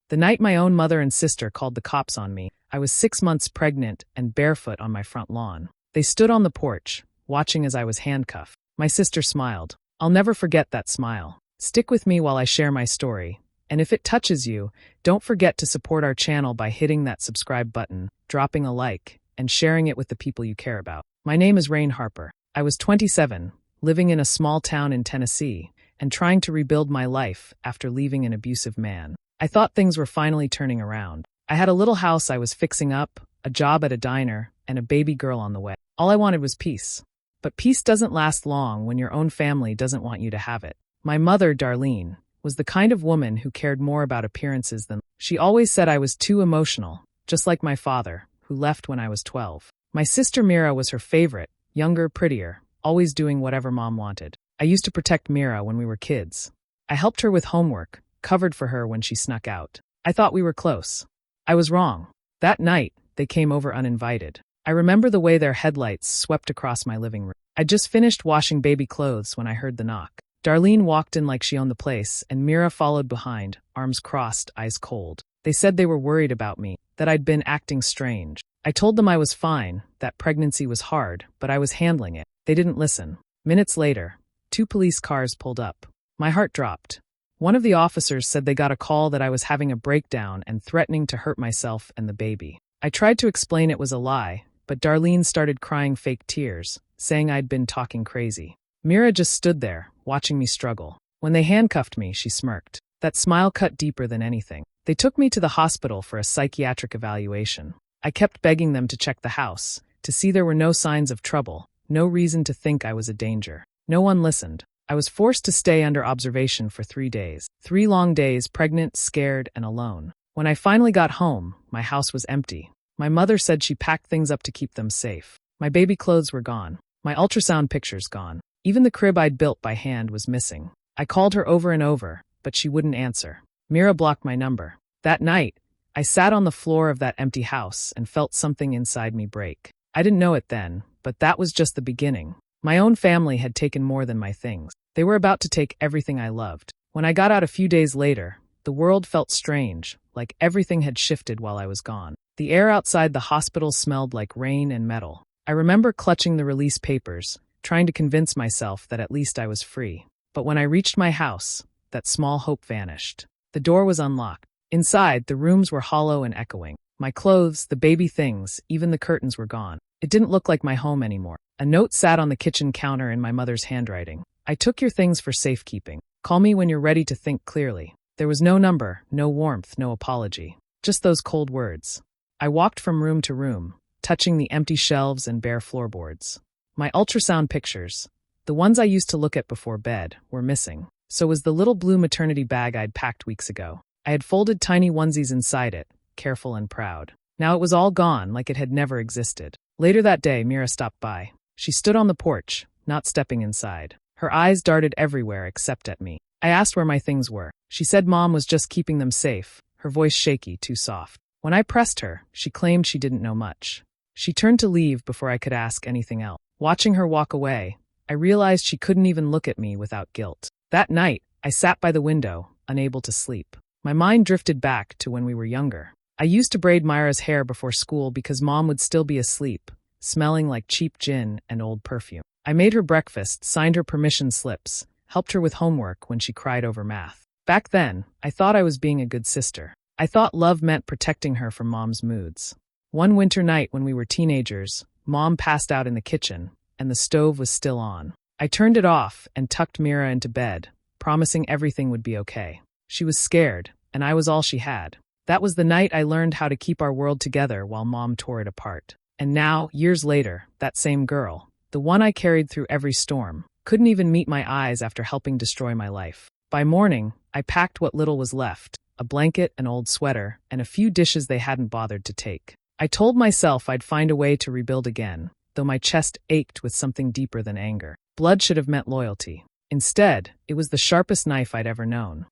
The night my own mother and sister called the cops on me, I was 6 months pregnant and barefoot on my front lawn. They stood on the porch, watching as I was handcuffed. My sister smiled. I'll never forget that smile. Stick with me while I share my story. And if it touches you, don't forget to support our channel by hitting that subscribe button, dropping a like, and sharing it with the people you care about. My name is Rain Harper. I was 27, living in a small town in Tennessee, and trying to rebuild my life after leaving an abusive man. I thought things were finally turning around. I had a little house I was fixing up, a job at a diner, and a baby girl on the way. All I wanted was peace. But peace doesn't last long when your own family doesn't want you to have it. My mother, Darlene, was the kind of woman who cared more about appearances than. She always said I was too emotional, just like my father, who left when I was 12. My sister Mira was her favorite, younger, prettier, always doing whatever Mom wanted. I used to protect Mira when we were kids. I helped her with homework, covered for her when she snuck out. I thought we were close. I was wrong. That night, they came over uninvited. I remember the way their headlights swept across my living room. I'd just finished washing baby clothes when I heard the knock. Darlene walked in like she owned the place, and Mira followed behind, arms crossed, eyes cold. They said they were worried about me, that I'd been acting strange. I told them I was fine, that pregnancy was hard, but I was handling it. They didn't listen. Minutes later, 2 police cars pulled up. My heart dropped. One of the officers said they got a call that I was having a breakdown and threatening to hurt myself and the baby. I tried to explain it was a lie, but Darlene started crying fake tears, saying I'd been talking crazy. Mira just stood there, watching me struggle. When they handcuffed me, she smirked. That smile cut deeper than anything. They took me to the hospital for a psychiatric evaluation. I kept begging them to check the house, to see there were no signs of trouble, no reason to think I was a danger. No one listened. I was forced to stay under observation for 3 days. 3 long days, pregnant, scared, and alone. When I finally got home, my house was empty. My mother said she packed things up to keep them safe. My baby clothes were gone. My ultrasound pictures gone. Even the crib I'd built by hand was missing. I called her over and over, but she wouldn't answer. Mira blocked my number. That night, I sat on the floor of that empty house and felt something inside me break. I didn't know it then, but that was just the beginning. My own family had taken more than my things. They were about to take everything I loved. When I got out a few days later, the world felt strange, like everything had shifted while I was gone. The air outside the hospital smelled like rain and metal. I remember clutching the release papers, trying to convince myself that at least I was free. But when I reached my house, that small hope vanished. The door was unlocked. Inside, the rooms were hollow and echoing. My clothes, the baby things, even the curtains were gone. It didn't look like my home anymore. A note sat on the kitchen counter in my mother's handwriting. I took your things for safekeeping. Call me when you're ready to think clearly. There was no number, no warmth, no apology. Just those cold words. I walked from room to room, touching the empty shelves and bare floorboards. My ultrasound pictures, the ones I used to look at before bed, were missing. So was the little blue maternity bag I'd packed weeks ago. I had folded tiny onesies inside it, careful and proud. Now it was all gone, like it had never existed. Later that day, Mira stopped by. She stood on the porch, not stepping inside. Her eyes darted everywhere except at me. I asked where my things were. She said Mom was just keeping them safe, her voice shaky, too soft. When I pressed her, she claimed she didn't know much. She turned to leave before I could ask anything else. Watching her walk away, I realized she couldn't even look at me without guilt. That night, I sat by the window, unable to sleep. My mind drifted back to when we were younger. I used to braid Myra's hair before school because Mom would still be asleep, smelling like cheap gin and old perfume. I made her breakfast, signed her permission slips, helped her with homework when she cried over math. Back then, I thought I was being a good sister. I thought love meant protecting her from Mom's moods. One winter night when we were teenagers, Mom passed out in the kitchen, and the stove was still on. I turned it off and tucked Mira into bed, promising everything would be okay. She was scared, and I was all she had. That was the night I learned how to keep our world together while Mom tore it apart. And now, years later, that same girl, the one I carried through every storm, couldn't even meet my eyes after helping destroy my life. By morning, I packed what little was left, a blanket, an old sweater, and a few dishes they hadn't bothered to take. I told myself I'd find a way to rebuild again, though my chest ached with something deeper than anger. Blood should have meant loyalty. Instead, it was the sharpest knife I'd ever known.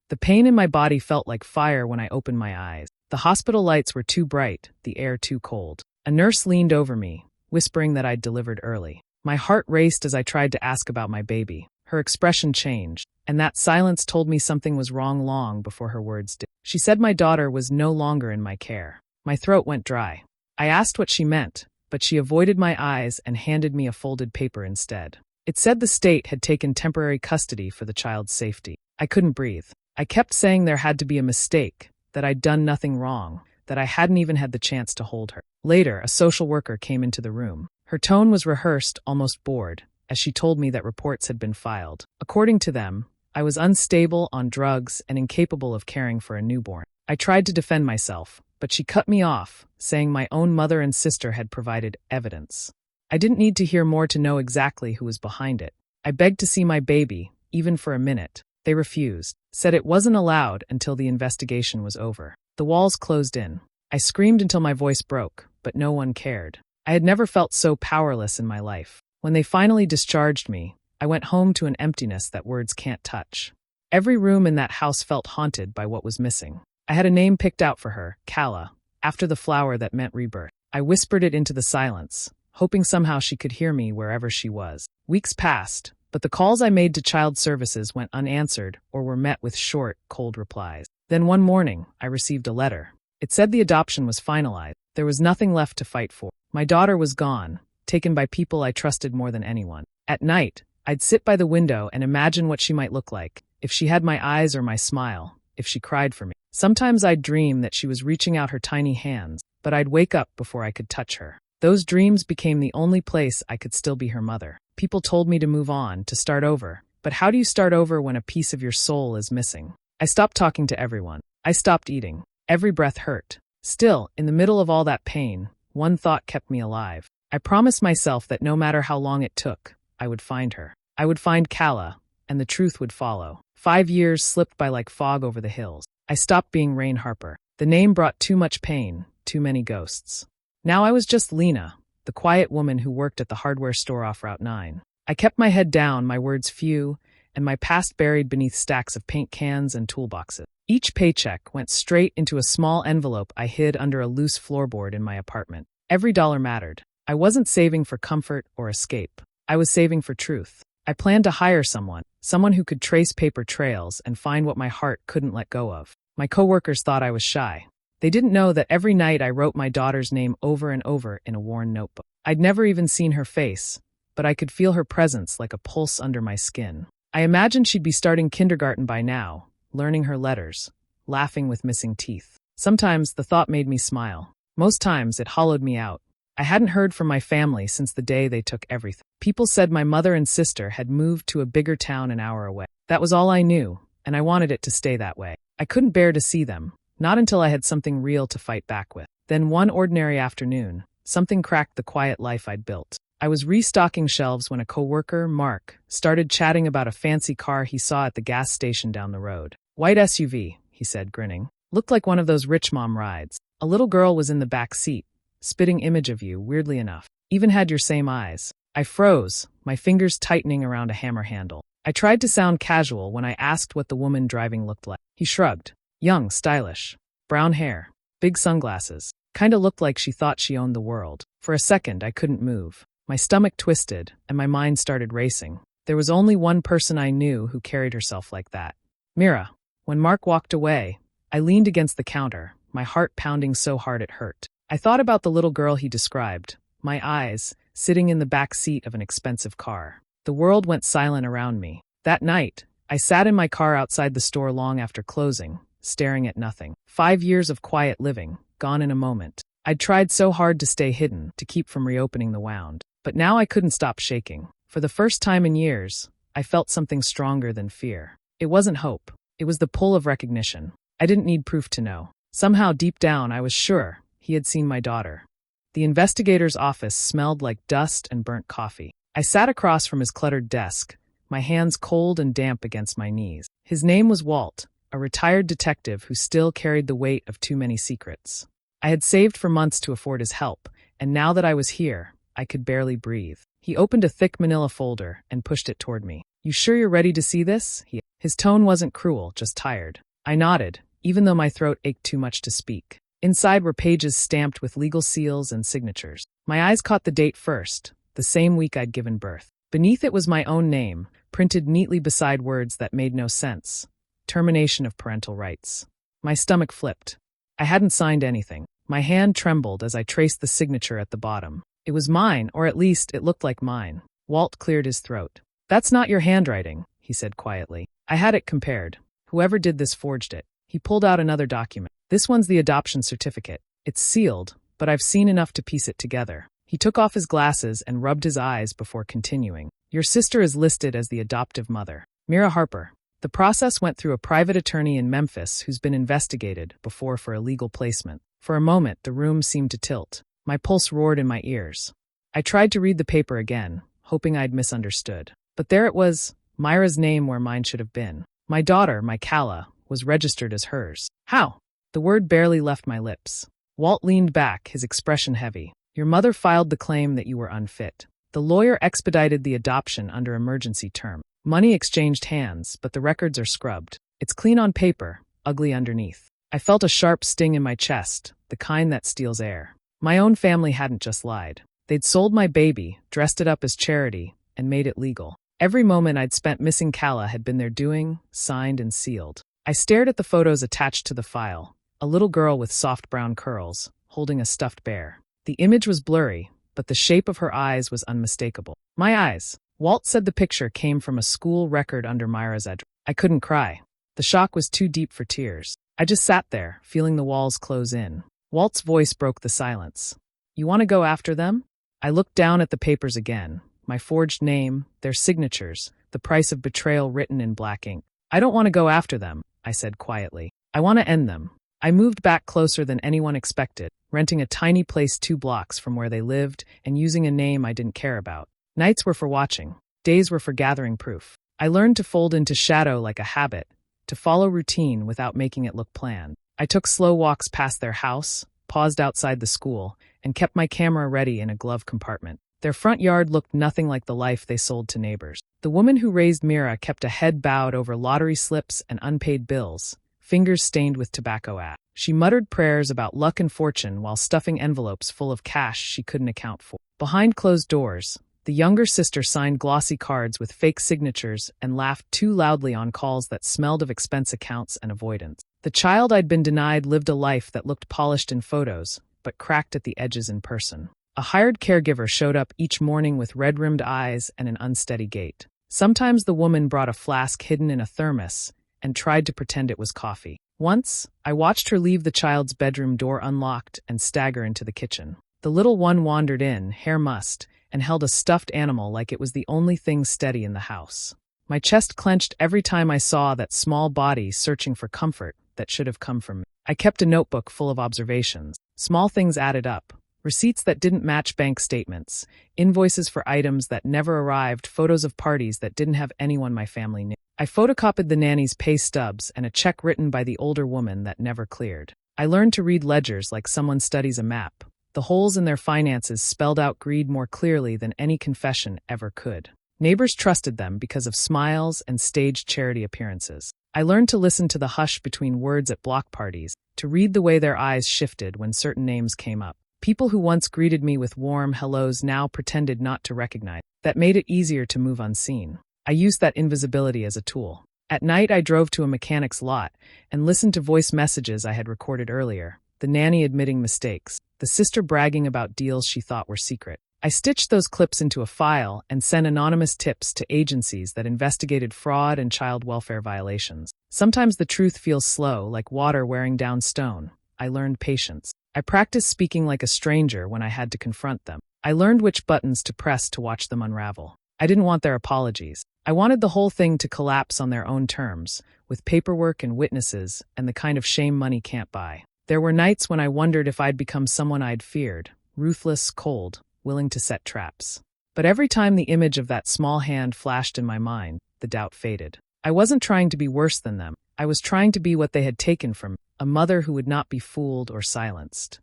The pain in my body felt like fire when I opened my eyes. The hospital lights were too bright, the air too cold. A nurse leaned over me, whispering that I'd delivered early. My heart raced as I tried to ask about my baby. Her expression changed, and that silence told me something was wrong long before her words did. She said my daughter was no longer in my care. My throat went dry. I asked what she meant, but she avoided my eyes and handed me a folded paper instead. It said the state had taken temporary custody for the child's safety. I couldn't breathe. I kept saying there had to be a mistake, that I'd done nothing wrong, that I hadn't even had the chance to hold her. Later, a social worker came into the room. Her tone was rehearsed, almost bored, as she told me that reports had been filed. According to them, I was unstable, on drugs, and incapable of caring for a newborn. I tried to defend myself, but she cut me off, saying my own mother and sister had provided evidence. I didn't need to hear more to know exactly who was behind it. I begged to see my baby, even for a minute. They refused, said it wasn't allowed until the investigation was over. The walls closed in. I screamed until my voice broke, but no one cared. I had never felt so powerless in my life. When they finally discharged me, I went home to an emptiness that words can't touch. Every room in that house felt haunted by what was missing. I had a name picked out for her, Kala, after the flower that meant rebirth. I whispered it into the silence, hoping somehow she could hear me wherever she was. Weeks passed, but the calls I made to child services went unanswered or were met with short, cold replies. Then one morning, I received a letter. It said the adoption was finalized. There was nothing left to fight for. My daughter was gone, taken by people I trusted more than anyone. At night, I'd sit by the window and imagine what she might look like, if she had my eyes or my smile, if she cried for me. Sometimes I'd dream that she was reaching out her tiny hands, but I'd wake up before I could touch her. Those dreams became the only place I could still be her mother. People told me to move on, to start over. But how do you start over when a piece of your soul is missing? I stopped talking to everyone. I stopped eating. Every breath hurt. Still, in the middle of all that pain, one thought kept me alive. I promised myself that no matter how long it took, I would find her. I would find Kala, and the truth would follow. 5 years slipped by like fog over the hills. I stopped being Rain Harper. The name brought too much pain, too many ghosts. Now I was just Lena, the quiet woman who worked at the hardware store off Route 9. I kept my head down, my words few, and my past buried beneath stacks of paint cans and toolboxes. Each paycheck went straight into a small envelope I hid under a loose floorboard in my apartment. Every dollar mattered. I wasn't saving for comfort or escape. I was saving for truth. I planned to hire someone who could trace paper trails and find what my heart couldn't let go of. My coworkers thought I was shy. They didn't know that every night I wrote my daughter's name over and over in a worn notebook. I'd never even seen her face, but I could feel her presence like a pulse under my skin. I imagined she'd be starting kindergarten by now, learning her letters, laughing with missing teeth. Sometimes the thought made me smile. Most times it hollowed me out. I hadn't heard from my family since the day they took everything. People said my mother and sister had moved to a bigger town an hour away. That was all I knew, and I wanted it to stay that way. I couldn't bear to see them, not until I had something real to fight back with. Then one ordinary afternoon, something cracked the quiet life I'd built. I was restocking shelves when a coworker, Mark, started chatting about a fancy car he saw at the gas station down the road. White SUV, he said, grinning. Looked like one of those rich mom rides. A little girl was in the back seat, spitting image of you, weirdly enough. Even had your same eyes. I froze, my fingers tightening around a hammer handle. I tried to sound casual when I asked what the woman driving looked like. He shrugged. Young, stylish. Brown hair. Big sunglasses. Kinda looked like she thought she owned the world. For a second, I couldn't move. My stomach twisted, and my mind started racing. There was only one person I knew who carried herself like that. Mira. When Mark walked away, I leaned against the counter, my heart pounding so hard it hurt. I thought about the little girl he described, my eyes, sitting in the back seat of an expensive car. The world went silent around me. That night, I sat in my car outside the store long after closing, staring at nothing. 5 years of quiet living, gone in a moment. I'd tried so hard to stay hidden, to keep from reopening the wound. But now I couldn't stop shaking. For the first time in years, I felt something stronger than fear. It wasn't hope. It was the pull of recognition. I didn't need proof to know. Somehow, deep down, I was sure he had seen my daughter. The investigator's office smelled like dust and burnt coffee. I sat across from his cluttered desk, my hands cold and damp against my knees. His name was Walt, a retired detective who still carried the weight of too many secrets. I had saved for months to afford his help, and now that I was here, I could barely breathe. He opened a thick manila folder and pushed it toward me. You sure you're ready to see this? His tone wasn't cruel, just tired. I nodded, even though my throat ached too much to speak. Inside were pages stamped with legal seals and signatures. My eyes caught the date first, the same week I'd given birth. Beneath it was my own name, printed neatly beside words that made no sense. Termination of parental rights. My stomach flipped. I hadn't signed anything. My hand trembled as I traced the signature at the bottom. It was mine, or at least it looked like mine. Walt cleared his throat. "That's not your handwriting," he said quietly. "I had it compared. Whoever did this forged it." He pulled out another document. "This one's the adoption certificate. It's sealed, but I've seen enough to piece it together." He took off his glasses and rubbed his eyes before continuing. "Your sister is listed as the adoptive mother, Mira Harper. The process went through a private attorney in Memphis who's been investigated before for illegal placement." For a moment, the room seemed to tilt. My pulse roared in my ears. I tried to read the paper again, hoping I'd misunderstood. But there it was, Myra's name where mine should have been. My daughter, Mycala, was registered as hers. How? The word barely left my lips. Walt leaned back, his expression heavy. "Your mother filed the claim that you were unfit. The lawyer expedited the adoption under emergency term. Money exchanged hands, but the records are scrubbed. It's clean on paper, ugly underneath." I felt a sharp sting in my chest, the kind that steals air. My own family hadn't just lied. They'd sold my baby, dressed it up as charity, and made it legal. Every moment I'd spent missing Calla had been their doing, signed and sealed. I stared at the photos attached to the file. A little girl with soft brown curls, holding a stuffed bear. The image was blurry, but the shape of her eyes was unmistakable. My eyes. Walt said the picture came from a school record under Myra's address. I couldn't cry. The shock was too deep for tears. I just sat there, feeling the walls close in. Walt's voice broke the silence. "You want to go after them?" I looked down at the papers again. My forged name, their signatures, the price of betrayal written in black ink. "I don't want to go after them," I said quietly. "I want to end them." I moved back closer than anyone expected, renting a tiny place 2 blocks from where they lived and using a name I didn't care about. Nights were for watching. Days were for gathering proof. I learned to fold into shadow like a habit, to follow routine without making it look planned. I took slow walks past their house, paused outside the school, and kept my camera ready in a glove compartment. Their front yard looked nothing like the life they sold to neighbors. The woman who raised Mira kept a head bowed over lottery slips and unpaid bills, fingers stained with tobacco ash. She muttered prayers about luck and fortune while stuffing envelopes full of cash she couldn't account for. Behind closed doors, the younger sister signed glossy cards with fake signatures and laughed too loudly on calls that smelled of expense accounts and avoidance. The child I'd been denied lived a life that looked polished in photos, but cracked at the edges in person. A hired caregiver showed up each morning with red-rimmed eyes and an unsteady gait. Sometimes the woman brought a flask hidden in a thermos and tried to pretend it was coffee. Once, I watched her leave the child's bedroom door unlocked and stagger into the kitchen. The little one wandered in, hair mussed, and held a stuffed animal like it was the only thing steady in the house. My chest clenched every time I saw that small body searching for comfort that should have come from me. I kept a notebook full of observations. Small things added up. Receipts that didn't match bank statements, invoices for items that never arrived, photos of parties that didn't have anyone my family knew. I photocopied the nanny's pay stubs and a check written by the older woman that never cleared. I learned to read ledgers like someone studies a map. The holes in their finances spelled out greed more clearly than any confession ever could. Neighbors trusted them because of smiles and staged charity appearances. I learned to listen to the hush between words at block parties, to read the way their eyes shifted when certain names came up. People who once greeted me with warm hellos now pretended not to recognize. That made it easier to move unseen. I used that invisibility as a tool. At night, I drove to a mechanic's lot and listened to voice messages I had recorded earlier, the nanny admitting mistakes, the sister bragging about deals she thought were secret. I stitched those clips into a file and sent anonymous tips to agencies that investigated fraud and child welfare violations. Sometimes the truth feels slow, like water wearing down stone. I learned patience. I practiced speaking like a stranger when I had to confront them. I learned which buttons to press to watch them unravel. I didn't want their apologies. I wanted the whole thing to collapse on their own terms, with paperwork and witnesses and the kind of shame money can't buy. There were nights when I wondered if I'd become someone I'd feared, ruthless, cold, willing to set traps. But every time the image of that small hand flashed in my mind, the doubt faded. I wasn't trying to be worse than them. I was trying to be what they had taken from me, a mother who would not be fooled or silenced.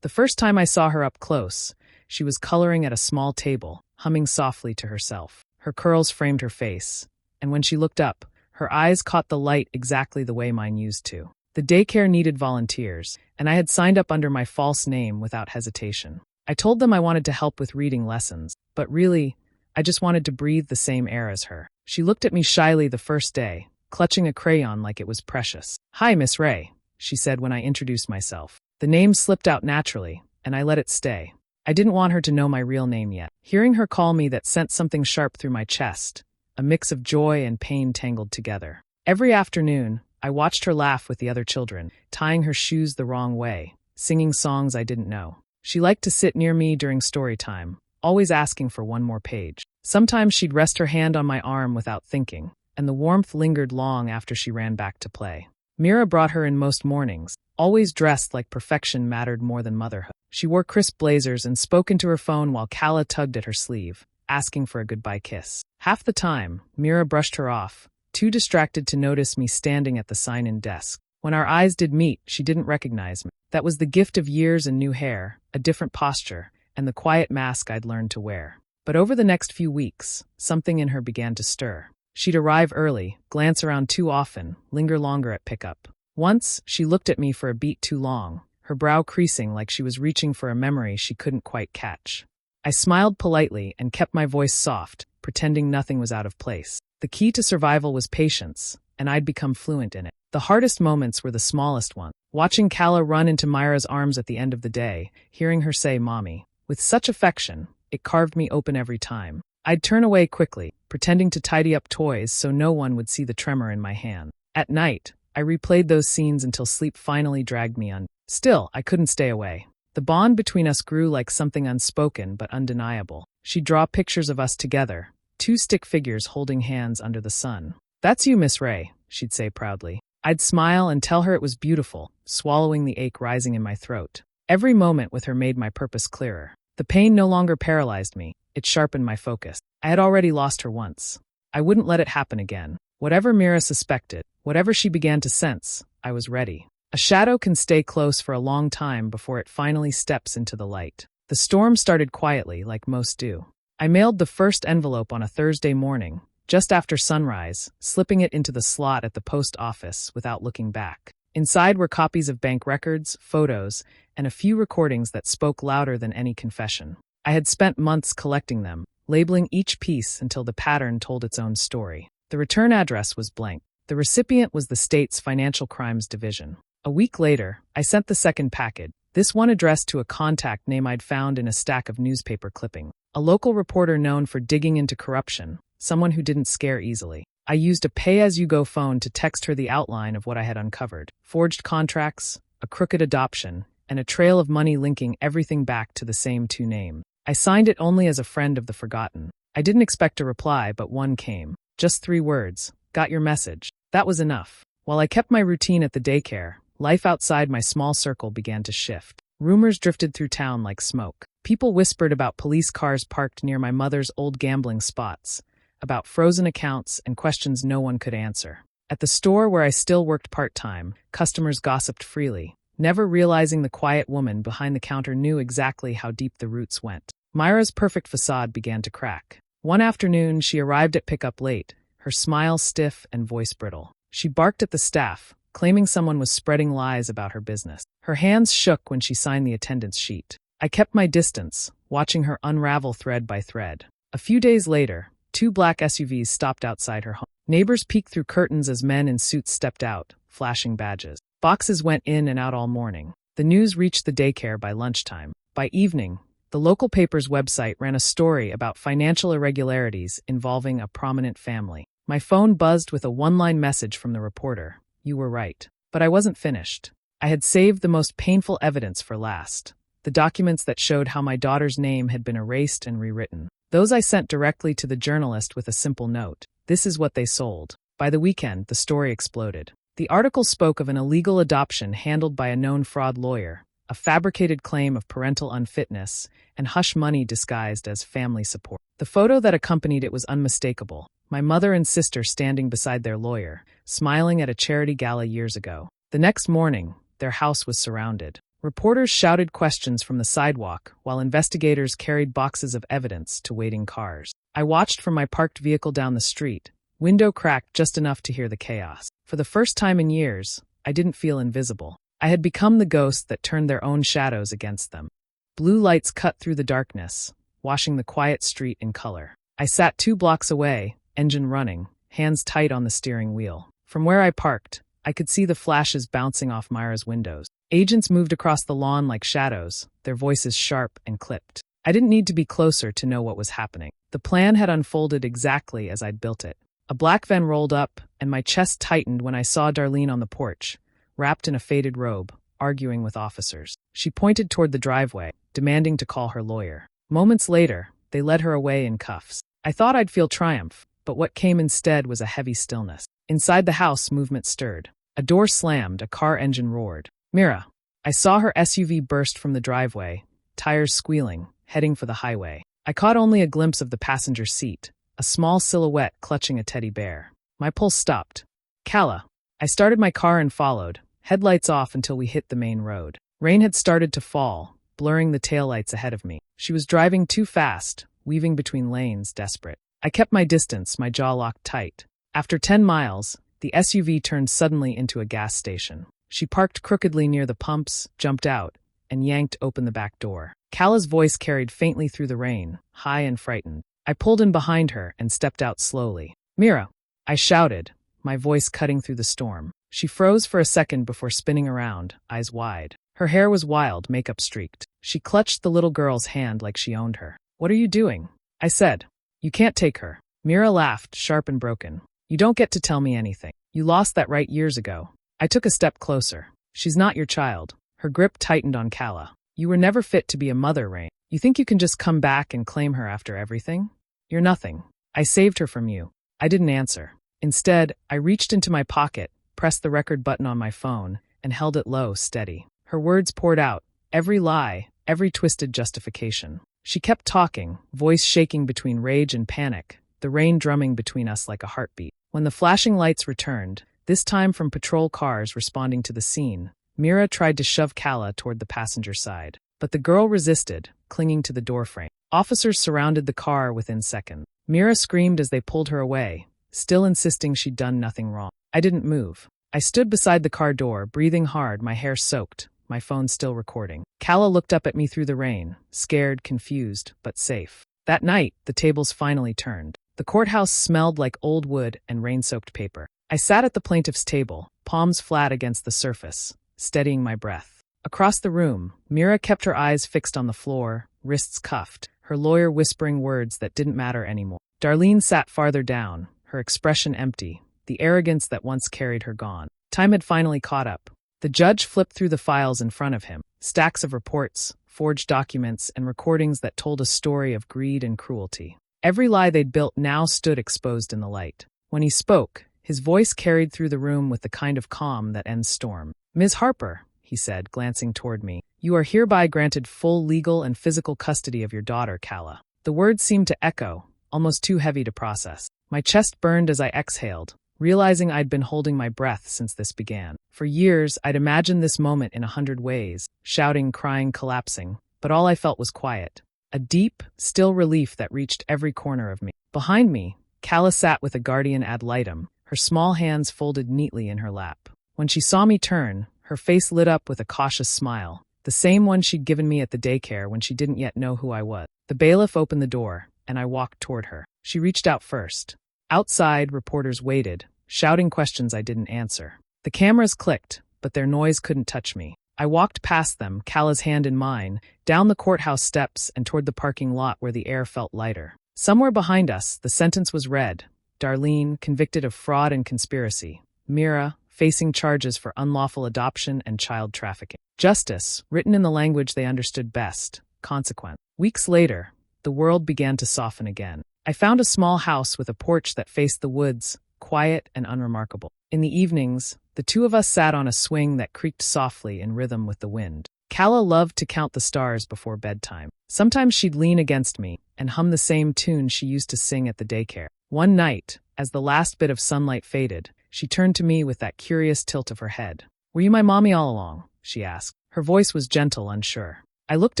The first time I saw her up close, she was coloring at a small table, humming softly to herself. Her curls framed her face, and when she looked up, her eyes caught the light exactly the way mine used to. The daycare needed volunteers, and I had signed up under my false name without hesitation. I told them I wanted to help with reading lessons, but really, I just wanted to breathe the same air as her. She looked at me shyly the first day, clutching a crayon like it was precious. "Hi, Miss Ray," she said when I introduced myself. The name slipped out naturally, and I let it stay. I didn't want her to know my real name yet. Hearing her call me, that sent something sharp through my chest, a mix of joy and pain tangled together. Every afternoon, I watched her laugh with the other children, tying her shoes the wrong way, singing songs I didn't know. She liked to sit near me during story time, always asking for one more page. Sometimes she'd rest her hand on my arm without thinking, and the warmth lingered long after she ran back to play. Mira brought her in most mornings, always dressed like perfection mattered more than motherhood. She wore crisp blazers and spoke into her phone while Kala tugged at her sleeve, asking for a goodbye kiss. Half the time, Mira brushed her off, too distracted to notice me standing at the sign-in desk. When our eyes did meet, she didn't recognize me. That was the gift of years and new hair, a different posture, and the quiet mask I'd learned to wear. But over the next few weeks, something in her began to stir. She'd arrive early, glance around too often, linger longer at pickup. Once, she looked at me for a beat too long, her brow creasing like she was reaching for a memory she couldn't quite catch. I smiled politely and kept my voice soft, pretending nothing was out of place. The key to survival was patience, and I'd become fluent in it. The hardest moments were the smallest ones. Watching Kala run into Myra's arms at the end of the day, hearing her say, "Mommy," with such affection, it carved me open every time. I'd turn away quickly, pretending to tidy up toys so no one would see the tremor in my hand. At night, I replayed those scenes until sleep finally dragged me under. Still, I couldn't stay away. The bond between us grew like something unspoken but undeniable. She'd draw pictures of us together, two stick figures holding hands under the sun. "That's you, Miss Ray," she'd say proudly. I'd smile and tell her it was beautiful, swallowing the ache rising in my throat. Every moment with her made my purpose clearer. The pain no longer paralyzed me, it sharpened my focus. I had already lost her once. I wouldn't let it happen again. Whatever Mira suspected, whatever she began to sense, I was ready. A shadow can stay close for a long time before it finally steps into the light. The storm started quietly, like most do. I mailed the first envelope on a Thursday morning, just after sunrise, slipping it into the slot at the post office without looking back. Inside were copies of bank records, photos, and a few recordings that spoke louder than any confession. I had spent months collecting them, labeling each piece until the pattern told its own story. The return address was blank. The recipient was the state's Financial Crimes Division. A week later, I sent the second package, this one addressed to a contact name I'd found in a stack of newspaper clippings. A local reporter known for digging into corruption, someone who didn't scare easily. I used a pay-as-you-go phone to text her the outline of what I had uncovered. Forged contracts, a crooked adoption, and a trail of money linking everything back to the same two names. I signed it only as a friend of the forgotten. I didn't expect a reply, but one came. Just 3 words. "Got your message." That was enough. While I kept my routine at the daycare, life outside my small circle began to shift. Rumors drifted through town like smoke. People whispered about police cars parked near my mother's old gambling spots, about frozen accounts and questions no one could answer. At the store where I still worked part-time, customers gossiped freely, never realizing the quiet woman behind the counter knew exactly how deep the roots went. Myra's perfect facade began to crack. One afternoon, she arrived at pickup late, her smile stiff and voice brittle. She barked at the staff, claiming someone was spreading lies about her business. Her hands shook when she signed the attendance sheet. I kept my distance, watching her unravel thread by thread. A few days later, 2 black SUVs stopped outside her home. Neighbors peeked through curtains as men in suits stepped out, flashing badges. Boxes went in and out all morning. The news reached the daycare by lunchtime. By evening, the local paper's website ran a story about financial irregularities involving a prominent family. My phone buzzed with a one-line message from the reporter. "You were right." But I wasn't finished. I had saved the most painful evidence for last. The documents that showed how my daughter's name had been erased and rewritten. Those I sent directly to the journalist with a simple note. This is what they sold. By the weekend, the story exploded. The article spoke of an illegal adoption handled by a known fraud lawyer, a fabricated claim of parental unfitness, and hush money disguised as family support. The photo that accompanied it was unmistakable. My mother and sister standing beside their lawyer, smiling at a charity gala years ago. The next morning, their house was surrounded. Reporters shouted questions from the sidewalk, while investigators carried boxes of evidence to waiting cars. I watched from my parked vehicle down the street, window cracked just enough to hear the chaos. For the first time in years, I didn't feel invisible. I had become the ghost that turned their own shadows against them. Blue lights cut through the darkness, washing the quiet street in color. I sat 2 blocks away, engine running, hands tight on the steering wheel. From where I parked, I could see the flashes bouncing off Myra's windows. Agents moved across the lawn like shadows, their voices sharp and clipped. I didn't need to be closer to know what was happening. The plan had unfolded exactly as I'd built it. A black van rolled up, and my chest tightened when I saw Darlene on the porch, wrapped in a faded robe, arguing with officers. She pointed toward the driveway, demanding to call her lawyer. Moments later, they led her away in cuffs. I thought I'd feel triumph, but what came instead was a heavy stillness. Inside the house, movement stirred. A door slammed, a car engine roared. Myra. I saw her SUV burst from the driveway, tires squealing, heading for the highway. I caught only a glimpse of the passenger seat, a small silhouette clutching a teddy bear. My pulse stopped. Calla. I started my car and followed, headlights off until we hit the main road. Rain had started to fall, blurring the taillights ahead of me. She was driving too fast, weaving between lanes, desperate. I kept my distance, my jaw locked tight. After 10 miles, the SUV turned suddenly into a gas station. She parked crookedly near the pumps, jumped out, and yanked open the back door. Calla's voice carried faintly through the rain, high and frightened. I pulled in behind her and stepped out slowly. Myra, I shouted, my voice cutting through the storm. She froze for a second before spinning around, eyes wide. Her hair was wild, makeup streaked. She clutched the little girl's hand like she owned her. What are you doing? I said. You can't take her. Myra laughed, sharp and broken. You don't get to tell me anything. You lost that right years ago. I took a step closer. She's not your child. Her grip tightened on Calla. You were never fit to be a mother, Rain. You think you can just come back and claim her after everything? You're nothing. I saved her from you. I didn't answer. Instead, I reached into my pocket, pressed the record button on my phone, and held it low, steady. Her words poured out, every lie, every twisted justification. She kept talking, voice shaking between rage and panic, the rain drumming between us like a heartbeat. When the flashing lights returned, this time from patrol cars responding to the scene, Myra tried to shove Calla toward the passenger side. But the girl resisted, clinging to the doorframe. Officers surrounded the car within seconds. Myra screamed as they pulled her away, still insisting she'd done nothing wrong. I didn't move. I stood beside the car door, breathing hard, my hair soaked, my phone still recording. Calla looked up at me through the rain, scared, confused, but safe. That night, the tables finally turned. The courthouse smelled like old wood and rain-soaked paper. I sat at the plaintiff's table, palms flat against the surface, steadying my breath. Across the room, Myra kept her eyes fixed on the floor, wrists cuffed, her lawyer whispering words that didn't matter anymore. Darlene sat farther down, her expression empty, the arrogance that once carried her gone. Time had finally caught up. The judge flipped through the files in front of him, stacks of reports, forged documents, and recordings that told a story of greed and cruelty. Every lie they'd built now stood exposed in the light. When he spoke, his voice carried through the room with the kind of calm that ends storm. Ms. Harper, he said, glancing toward me, you are hereby granted full legal and physical custody of your daughter, Calla. The words seemed to echo, almost too heavy to process. My chest burned as I exhaled, realizing I'd been holding my breath since this began. For years, I'd imagined this moment in 100 ways, shouting, crying, collapsing, but all I felt was quiet. A deep, still relief that reached every corner of me. Behind me, Calla sat with a guardian ad litem, her small hands folded neatly in her lap. When she saw me turn, her face lit up with a cautious smile, the same one she'd given me at the daycare when she didn't yet know who I was. The bailiff opened the door, and I walked toward her. She reached out first. Outside, reporters waited, shouting questions I didn't answer. The cameras clicked, but their noise couldn't touch me. I walked past them, Calla's hand in mine, down the courthouse steps and toward the parking lot where the air felt lighter. Somewhere behind us, the sentence was read. Darlene, convicted of fraud and conspiracy. Myra, facing charges for unlawful adoption and child trafficking. Justice, written in the language they understood best. Consequence. Weeks later, the world began to soften again. I found a small house with a porch that faced the woods, quiet and unremarkable. In the evenings, the two of us sat on a swing that creaked softly in rhythm with the wind. Calla loved to count the stars before bedtime. Sometimes she'd lean against me and hum the same tune she used to sing at the daycare. One night, as the last bit of sunlight faded, she turned to me with that curious tilt of her head. "Were you my mommy all along?" she asked. Her voice was gentle, unsure. I looked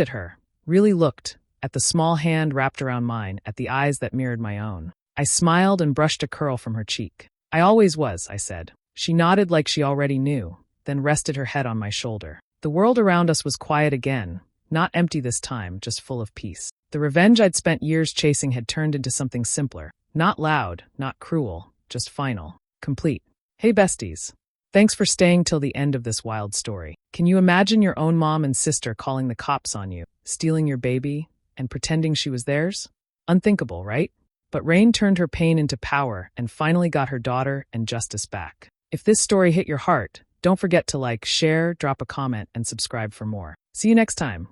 at her, really looked, at the small hand wrapped around mine, at the eyes that mirrored my own. I smiled and brushed a curl from her cheek. "I always was," I said. She nodded like she already knew, then rested her head on my shoulder. The world around us was quiet again, not empty this time, just full of peace. The revenge I'd spent years chasing had turned into something simpler. Not loud, not cruel, just final. Complete. Hey besties. Thanks for staying till the end of this wild story. Can you imagine your own mom and sister calling the cops on you, stealing your baby, and pretending she was theirs? Unthinkable, right? But Rain turned her pain into power and finally got her daughter and justice back. If this story hit your heart, don't forget to like, share, drop a comment, and subscribe for more. See you next time.